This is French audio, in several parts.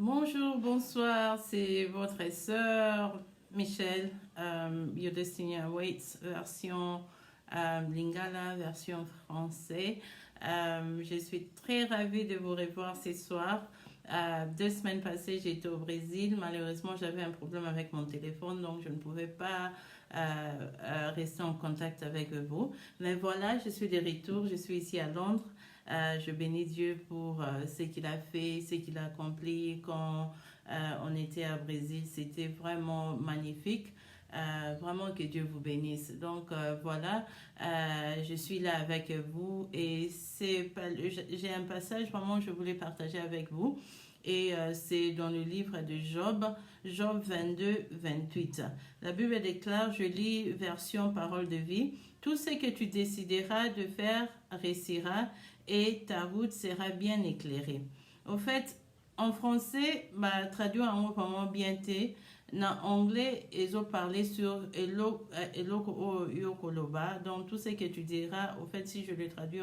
Bonjour, bonsoir, c'est votre sœur Michelle, Your Destiny Awaits, version Lingala, version français. Je suis très ravie de vous revoir ce soir. 2 semaines passées, j'étais au Brésil. Malheureusement, j'avais un problème avec mon téléphone, donc je ne pouvais pas rester en contact avec vous. Mais voilà, je suis de retour, je suis ici à Londres. Je bénis Dieu pour ce qu'il a fait, ce qu'il a accompli quand on était à Brésil. C'était vraiment magnifique. Vraiment que Dieu vous bénisse. Donc voilà, je suis là avec vous et j'ai un passage vraiment je voulais partager avec vous. Et c'est dans le livre de Job, Job 22-28. La Bible déclare, je lis version parole de vie, tout ce que tu décideras de faire réussira et ta route sera bien éclairée. Au fait, en français, traduit en mot vraiment bien été. En anglais, ils ont parlé sur eloko yokoloba. Donc, tout ce que tu diras, au fait, si je le traduis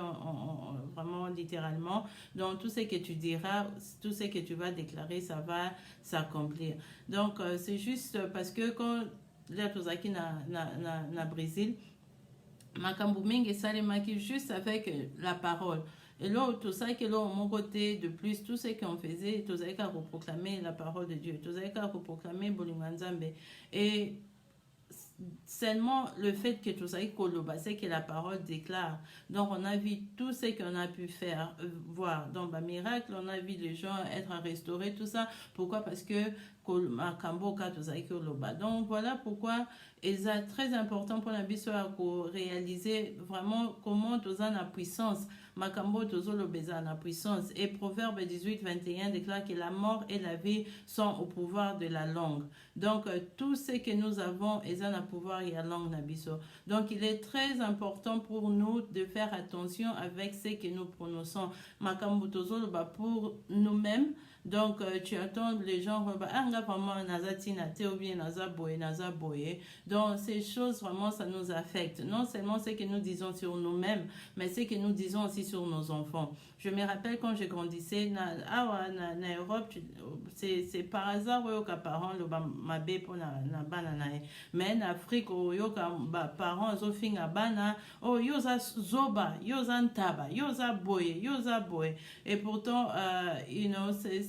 vraiment littéralement, donc tout ce que tu diras, tout ce que tu vas déclarer, ça va s'accomplir. Donc, c'est juste parce que quand là, Tozaki na Brésil, makambo mingi salemaki juste avec la parole. Et là, tout ça que là, de mon côté, de plus, tout ce qu'on faisait, tout ça qu'à proclamer la parole de Dieu, tout ça qu'à proclamer Bolinganzambe. Et seulement le fait que tout ça est koloba, c'est que la parole déclare. Donc on a vu tout ce qu'on a pu faire, voir. Donc bah, miracle, on a vu les gens être restaurés, tout ça. Pourquoi? Parce que donc voilà pourquoi c'est très important pour la bisoua pour réaliser vraiment comment tu as la puissance. Makambo tozolo beza la puissance. Et Proverbe 18-21 déclare que la mort et la vie sont au pouvoir de la langue. Donc tout ce que nous avons est dans le pouvoir et la langue nabiso. Donc il est très important pour nous de faire attention avec ce que nous prononçons. Makambo tozolo pour nous-mêmes. Donc, tu attends les gens, donc, ces choses, vraiment, ça nous affecte. Non seulement ce que nous disons sur nous-mêmes, mais ce que nous disons aussi sur nos enfants. Je me rappelle quand je grandissais, en Europe, c'est par hasard, que les parents, mais en Afrique, les parents, ils ont fait oh, yoza zoba, yoza ntaba, yoza boye, yoza boye. Et pourtant,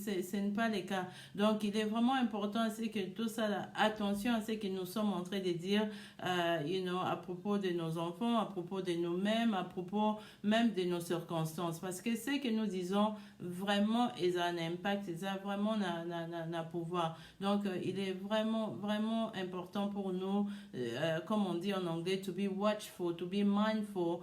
ce n'est pas le cas. Donc, il est vraiment important, c'est que tout ça, là, attention à ce que nous sommes en train de dire, à propos de nos enfants, à propos de nous-mêmes, à propos même de nos circonstances. Parce que ce que nous disons, vraiment, ils ont un impact, ils ont vraiment un pouvoir. Donc, il est vraiment, vraiment important pour nous, comme on dit en anglais, to be watchful, to be mindful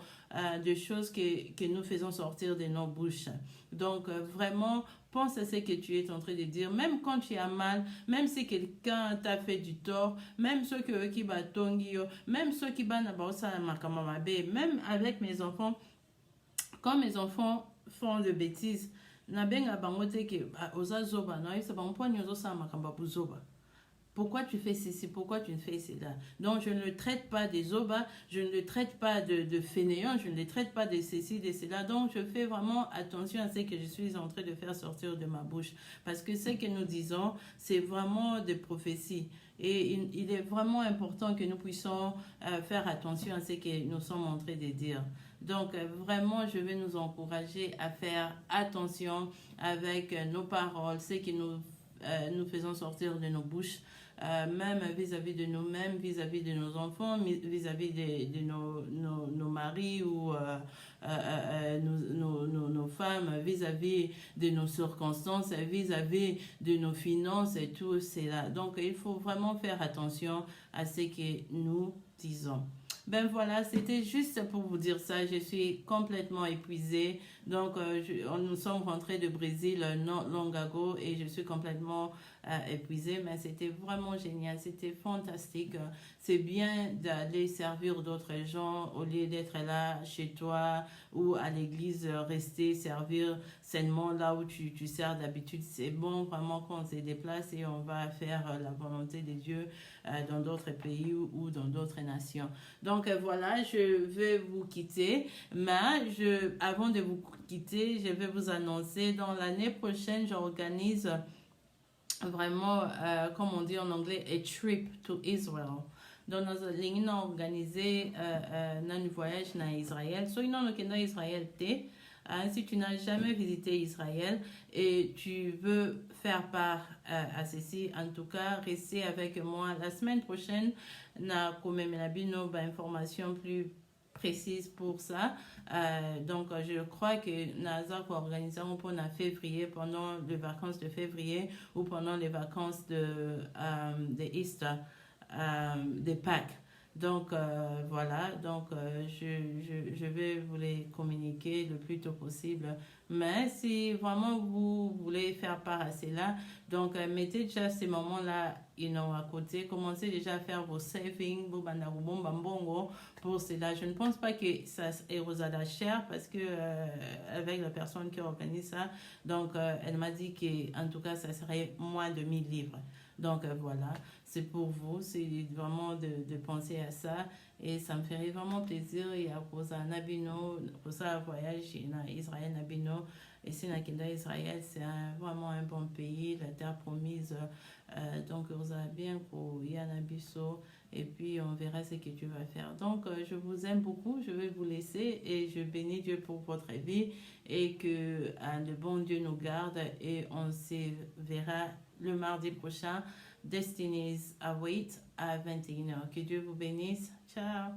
de choses que nous faisons sortir de nos bouches. Donc, vraiment, pense à ce que tu es en train de dire, même quand tu as mal, même si quelqu'un t'a fait du tort, même ceux qui batongi, même ceux qui ban même avec mes enfants, quand mes enfants font de bêtises, na benga bangote ke oza zoba na isa bangponi ozo sa makamba buzoba. Pourquoi tu fais ceci? Pourquoi tu ne fais cela? Donc, je ne le traite pas des obas, je ne le traite pas de fainéants, je ne le traite pas de ceci, de cela. Donc, je fais vraiment attention à ce que je suis en train de faire sortir de ma bouche. Parce que ce que nous disons, c'est vraiment des prophéties. Et il est vraiment important que nous puissions faire attention à ce que nous sommes en train de dire. Donc, vraiment, je vais nous encourager à faire attention avec nos paroles, ce que nous faisons sortir de nos bouches. Même vis-à-vis de nous-mêmes, vis-à-vis de nos enfants, vis-à-vis de nos maris ou nos femmes, vis-à-vis de nos circonstances, vis-à-vis de nos finances et tout cela. Donc, il faut vraiment faire attention à ce que nous disons. Ben voilà, c'était juste pour vous dire ça. Je suis complètement épuisée. Donc, nous sommes rentrés de Brésil non long ago et je suis complètement épuisée. Mais c'était vraiment génial. C'était fantastique. C'est bien d'aller servir d'autres gens au lieu d'être là chez toi ou à l'église, rester, servir seulement là où tu sers d'habitude. C'est bon vraiment quand on se déplace et on va faire la volonté de Dieu dans d'autres pays ou dans d'autres nations. Donc voilà, je vais vous quitter, mais avant de vous quitter, je vais vous annoncer, dans l'année prochaine, j'organise vraiment, comme on dit en anglais, a trip to Israel. Donc, nous avons organisé un voyage en Israël. So, nous avons Israël. Si tu n'as jamais visité Israël et tu veux faire part à ceci, en tout cas, restez avec moi. La semaine prochaine, na une information plus précise pour ça. Donc, je crois que NASA organisera pour février, pendant les vacances de février ou pendant les vacances de Easter, de Pâques. Donc, voilà, donc je vais vous les communiquer le plus tôt possible. Mais si vraiment vous voulez faire part à cela, donc mettez déjà ces moments-là à côté. Commencez déjà à faire vos savings, vos bandaboumbambongo pour cela. Je ne pense pas que ça est aux cher parce que avec la personne qui organise ça, donc elle m'a dit qu'en tout cas, ça serait moins de 1000 livres. Donc voilà, c'est pour vous, c'est vraiment de penser à ça et ça me ferait vraiment plaisir. Et à cause d'un abino, pour ça, voyage en Israël, Nabino, et c'est Israël, c'est vraiment un bon pays, la terre promise. Donc, vous avez bien pour Yana Bisso et puis on verra ce que tu vas faire. Donc, je vous aime beaucoup, je vais vous laisser et je bénis Dieu pour votre vie et que le bon Dieu nous garde et on se verra le mardi prochain. Destinies Await à 21h. Que Dieu vous bénisse. Ciao.